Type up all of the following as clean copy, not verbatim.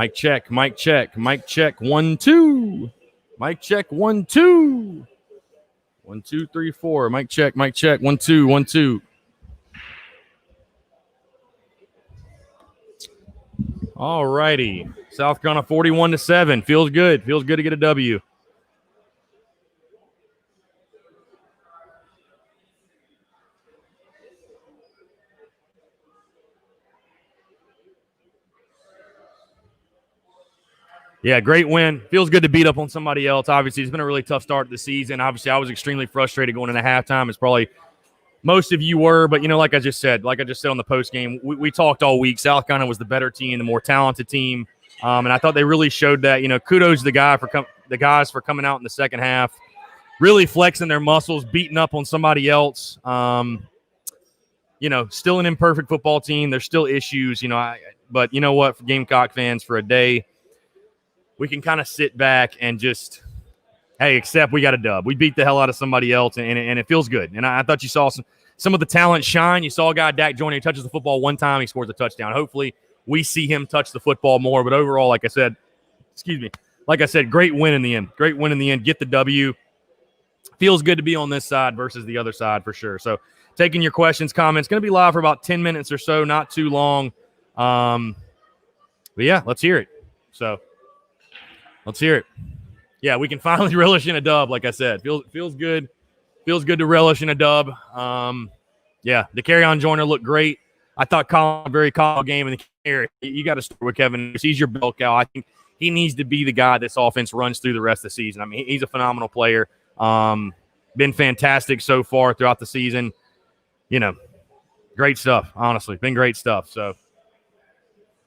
Mic check, mic check, mic check. 1, 2. Mic check, 1, 2. 1, 2, 3, 4. Mic check, mic check. 1, 2, 1, 2. All righty. South Carolina 41-7. Feels good. Feels good to get a W. Yeah, great win. Feels good to beat up on somebody else. Obviously, it's been a really tough start to the season. Obviously, I was extremely frustrated going into halftime. It's probably most of you were, but, like I just said on the post game, we talked all week. South Carolina was the better team, the more talented team, and I thought they really showed that. Kudos to the guys for coming out in the second half, really flexing their muscles, beating up on somebody else. Still an imperfect football team. There's still issues, but you know what? For Gamecock fans, for a day, we can kind of sit back and just, hey, except we got a dub. We beat the hell out of somebody else, and it feels good. And I thought you saw some of the talent shine. You saw a guy, Dak Joyner, he touches the football one time, he scores a touchdown. Hopefully we see him touch the football more. But overall, like I said, great win in the end. Great win in the end. Get the W. Feels good to be on this side versus the other side for sure. So taking your questions, comments. Going to be live for about 10 minutes or so, not too long. But, yeah, let's hear it. So let's hear it. Yeah, we can finally relish in a dub, like I said. Feels good. Feels good to relish in a dub. Yeah, the carry-on Joyner looked great. I thought Colin, very calm game in the carry. You got to start with Kevin. He's your bell cow. I think he needs to be the guy this offense runs through the rest of the season. I mean, he's a phenomenal player. Been fantastic so far throughout the season. Great stuff, honestly. Been great stuff. So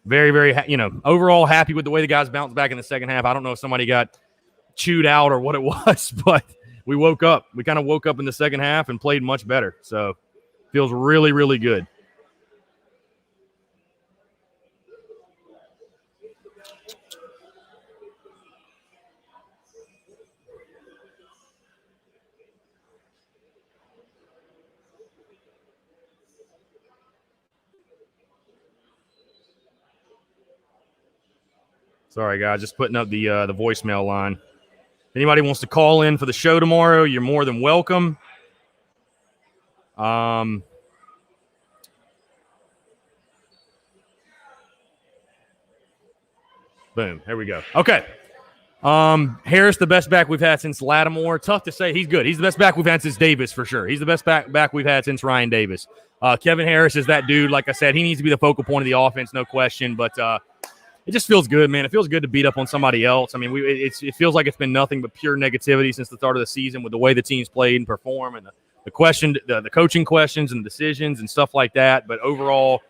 very, very, overall happy with the way the guys bounced back in the second half. I don't know if somebody got chewed out or what it was, but we woke up. We kind of woke up in the second half and played much better. So feels really, really good. Sorry, guys, just putting up the voicemail line. If anybody wants to call in for the show tomorrow, you're more than welcome. Boom. Here we go. Okay. Harris, the best back we've had since Lattimore. Tough to say. He's good. He's the best back we've had since Davis for sure. He's the best back we've had since Ryan Davis. Kevin Harris is that dude. Like I said, he needs to be the focal point of the offense, no question. But it just feels good, man. It feels good to beat up on somebody else. I mean, it feels like it's been nothing but pure negativity since the start of the season with the way the team's played and perform and the coaching questions and decisions and stuff like that. But overall,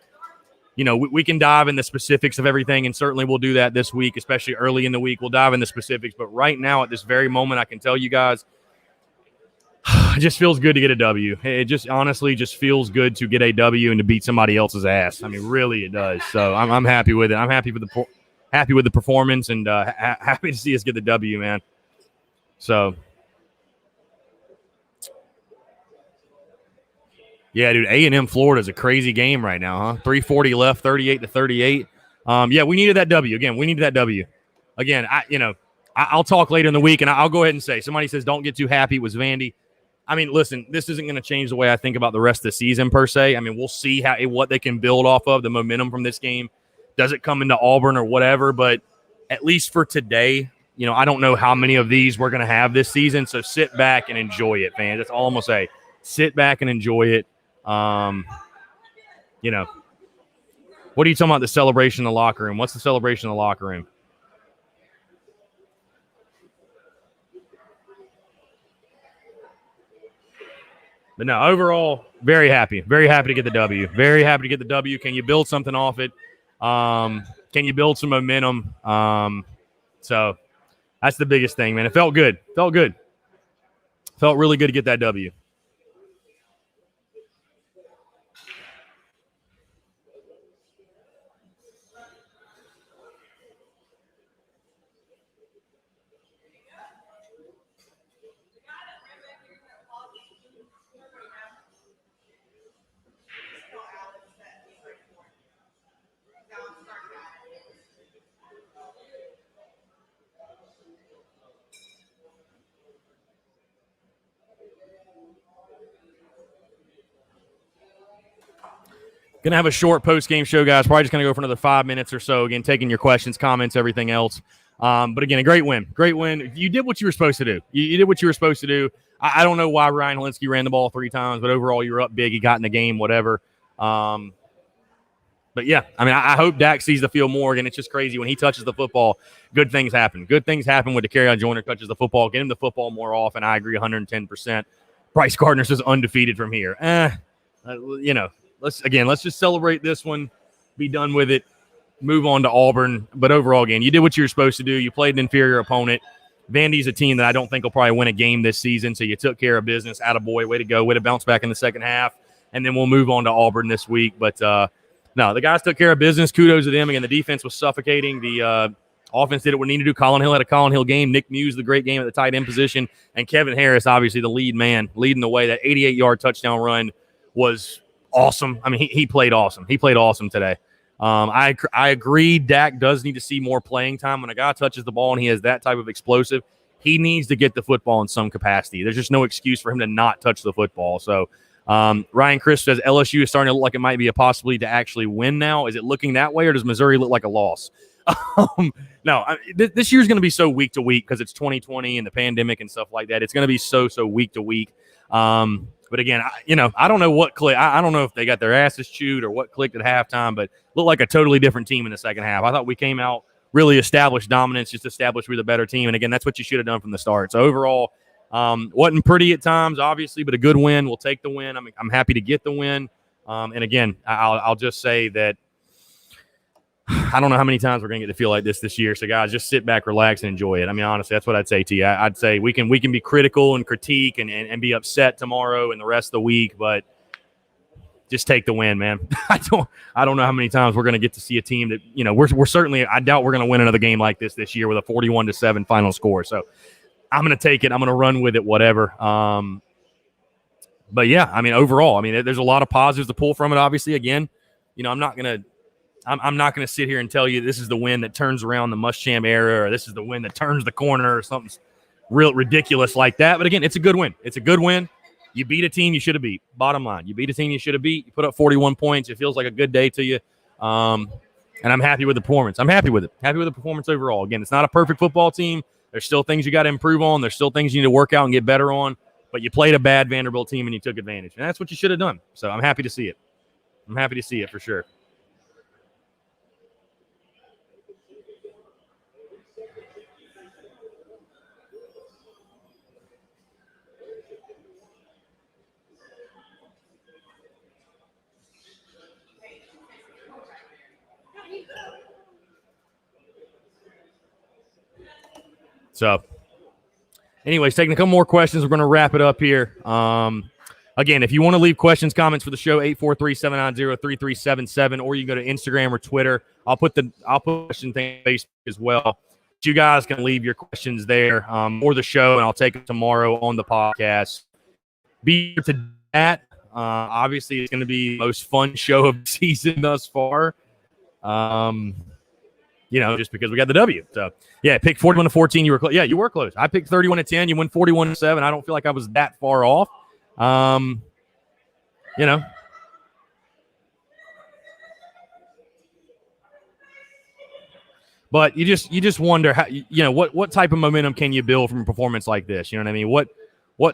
we can dive in the specifics of everything, and certainly we'll do that this week, especially early in the week. We'll dive in the specifics. But right now, at this very moment, I can tell you guys, it just feels good to get a W. It just honestly just feels good to get a W and to beat somebody else's ass. I mean, really, it does. So I'm happy with it. I'm happy with the performance, and happy to see us get the W, man. So, yeah, dude, A&M Florida is a crazy game right now, huh? 3:40 left, 38-38. Yeah, we needed that W. Again, we needed that W. Again, I'll talk later in the week, and I'll go ahead and say, somebody says don't get too happy. It was Vandy. I mean, listen, this isn't going to change the way I think about the rest of the season per se. I mean, we'll see what they can build off of, the momentum from this game. Does it come into Auburn or whatever? But at least for today, I don't know how many of these we're going to have this season. So sit back and enjoy it, fans. That's all I'm going to say. Sit back and enjoy it. What are you talking about, the celebration in the locker room? What's the celebration in the locker room? But no, overall, very happy. Very happy to get the W. Very happy to get the W. Can you build something off it? Can you build some momentum? So that's the biggest thing, man. It felt good. Felt really good to get that W. Going to have a short post-game show, guys. Probably just going to go for another 5 minutes or so. Again, taking your questions, comments, everything else. But again, a great win. Great win. You did what you were supposed to do. You did what you were supposed to do. I don't know why Ryan Helinski ran the ball 3 times, but overall, you were up big. You got in the game, whatever. But yeah, I mean, I hope Dak sees the field more. Again, it's just crazy. When he touches the football, good things happen. Good things happen when Dakereon Joyner touches the football. Get him the football more often. I agree 110%. Bryce Gardner says undefeated from here. Let's just celebrate this one, be done with it, move on to Auburn. But overall, again, you did what you were supposed to do. You played an inferior opponent. Vandy's a team that I don't think will probably win a game this season, so you took care of business. Attaboy, way to go. Way to bounce back in the second half. And then we'll move on to Auburn this week. But, no, the guys took care of business. Kudos to them. Again, the defense was suffocating. The offense did what it needed to do. Colin Hill had a Colin Hill game. Nick Muse, the great game at the tight end position. And Kevin Harris, obviously the lead man, leading the way. That 88-yard touchdown run was awesome. I mean, he played awesome. He played awesome today. I agree Dak does need to see more playing time. When a guy touches the ball and he has that type of explosive, he needs to get the football in some capacity. There's just no excuse for him to not touch the football. So Ryan Crisp says LSU is starting to look like it might be a possibility to actually win now. Is it looking that way, or does Missouri look like a loss? No, this year's going to be so week to week because it's 2020 and the pandemic and stuff like that. It's going to be so week to week. But again, I don't know what clicked. I don't know if they got their asses chewed or what clicked at halftime, but looked like a totally different team in the second half. I thought we came out really established dominance, just established we're the better team. And again, that's what you should have done from the start. So overall, wasn't pretty at times, obviously, but a good win. We'll take the win. I'm happy to get the win. And again, I'll just say that I don't know how many times we're going to get to feel like this year. So, guys, just sit back, relax, and enjoy it. I mean, honestly, that's what I'd say to you. I'd say we can be critical and critique and be upset tomorrow and the rest of the week, but just take the win, man. I don't know how many times we're going to get to see a team that, we're certainly – I doubt we're going to win another game like this year with a 41-7 final score. So, I'm going to take it. I'm going to run with it, whatever. But, yeah, I mean, overall, there's a lot of positives to pull from it, obviously. Again, I'm not going to sit here and tell you this is the win that turns around the Muschamp era or this is the win that turns the corner or something real ridiculous like that. But, again, it's a good win. It's a good win. You beat a team you should have beat. Bottom line, you beat a team you should have beat. You put up 41 points. It feels like a good day to you. And I'm happy with the performance. I'm happy with it. Happy with the performance overall. Again, it's not a perfect football team. There's still things you got to improve on. There's still things you need to work out and get better on. But you played a bad Vanderbilt team and you took advantage. And that's what you should have done. So I'm happy to see it. I'm happy to see it for sure. So, anyways, taking a couple more questions. We're going to wrap it up here. Again, if you want to leave questions, comments for the show, 843-790-3377, or you can go to Instagram or Twitter. I'll put question thing on Facebook as well. You guys can leave your questions there for the show, and I'll take them tomorrow on the podcast. Be here to that. Obviously, it's going to be the most fun show of the season thus far. Just because we got the W. So, yeah, pick 41-14. You were close. Yeah, you were close. I picked 31-10. You went 41-7. I don't feel like I was that far off. But you just wonder how what type of momentum can you build from a performance like this? You know what I mean? What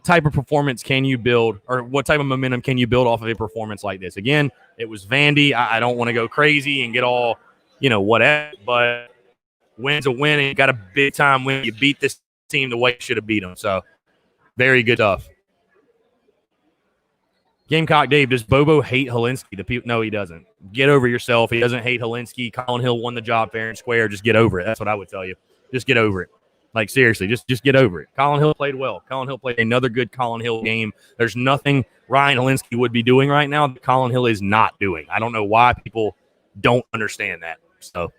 type of performance can you build, or what type of momentum can you build off of a performance like this? Again, it was Vandy. I don't want to go crazy and get all whatever, but win's a win, and you got a big time win. You beat this team the way you should have beat them. So, very good stuff. Gamecock Dave, does Bobo hate Helinski? No, he doesn't. Get over yourself. He doesn't hate Helinski. Colin Hill won the job fair and square. Just get over it. That's what I would tell you. Just get over it. Like, seriously, just get over it. Colin Hill played well. Colin Hill played another good Colin Hill game. There's nothing Ryan Helinski would be doing right now that Colin Hill is not doing. I don't know why people don't understand that. So,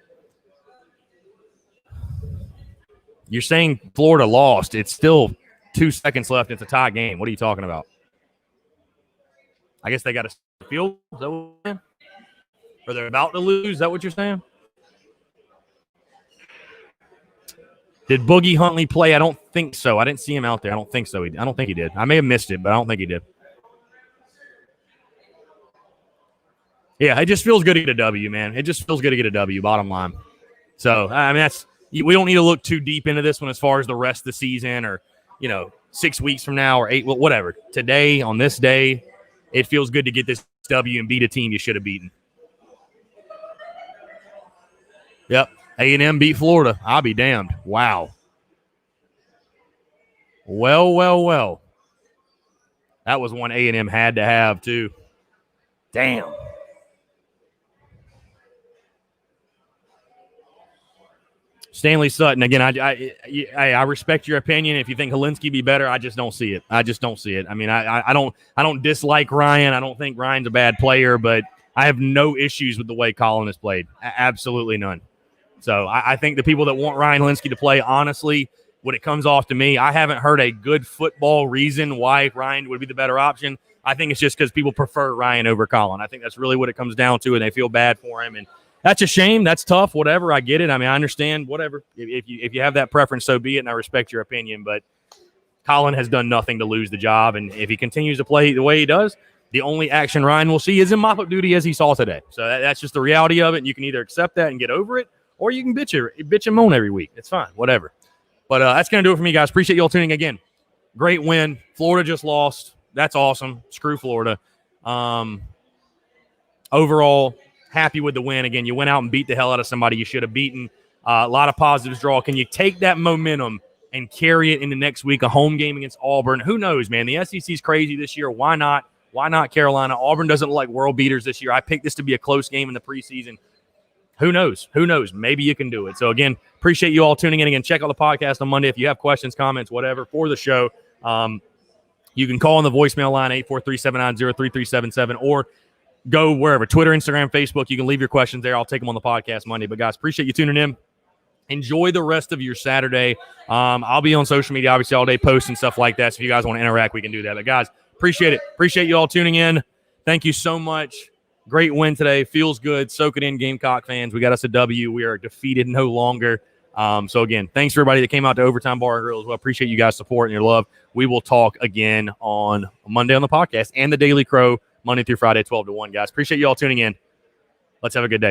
you're saying Florida lost. It's still 2 seconds left. It's a tie game. What are you talking about? I guess they got a field. Is that what you're saying? Or they're about to lose? Is that what you're saying? Did Boogie Huntley play? I don't think so. I didn't see him out there. I don't think so. I don't think he did. I may have missed it, but I don't think he did. Yeah, it just feels good to get a W, man. It just feels good to get a W, bottom line. So, I mean, we don't need to look too deep into this one as far as the rest of the season or, 6 weeks from now or 8, whatever. Today, on this day, it feels good to get this W and beat a team you should have beaten. Yep. A&M beat Florida. I'll be damned. Wow. Well. That was one A&M had to have, too. Damn. Stanley Sutton, again, I respect your opinion. If you think Helinski be better, I just don't see it. I mean, I don't dislike Ryan. I don't think Ryan's a bad player, but I have no issues with the way Colin has played. Absolutely none. So I think the people that want Ryan Helinski to play, honestly, when it comes off to me, I haven't heard a good football reason why Ryan would be the better option. I think it's just because people prefer Ryan over Colin. I think that's really what it comes down to, and they feel bad for him. And that's a shame. That's tough. Whatever. I get it. I mean, I understand. Whatever. If you have that preference, so be it, and I respect your opinion. But Colin has done nothing to lose the job, and if he continues to play the way he does, the only action Ryan will see is in mop-up duty as he saw today. So that's just the reality of it, and you can either accept that and get over it, or you can bitch and moan every week. It's fine. Whatever. But that's going to do it for me, guys. Appreciate you all tuning again. Great win. Florida just lost. That's awesome. Screw Florida. Overall, happy with the win. Again, you went out and beat the hell out of somebody you should have beaten. A lot of positives draw. Can you take that momentum and carry it into next week, a home game against Auburn? Who knows, man? The SEC's crazy this year. Why not? Why not Carolina? Auburn doesn't look like world beaters this year. I picked this to be a close game in the preseason. Who knows? Maybe you can do it. So, again, appreciate you all tuning in. Again, check out the podcast on Monday. If you have questions, comments, whatever, for the show, you can call on the voicemail line, 843-790-3377, or go wherever, Twitter, Instagram, Facebook. You can leave your questions there. I'll take them on the podcast Monday. But, guys, appreciate you tuning in. Enjoy the rest of your Saturday. I'll be on social media, obviously, all day, posting stuff like that. So if you guys want to interact, we can do that. But, guys, appreciate it. Appreciate you all tuning in. Thank you so much. Great win today. Feels good. Soak it in, Gamecock fans. We got us a W. We are defeated no longer. So, again, thanks for everybody that came out to Overtime Bar and Grill as well. Appreciate you guys' support and your love. We will talk again on Monday on the podcast and the Daily Crow, Monday through Friday, 12 to 1, guys. Appreciate you all tuning in. Let's have a good day.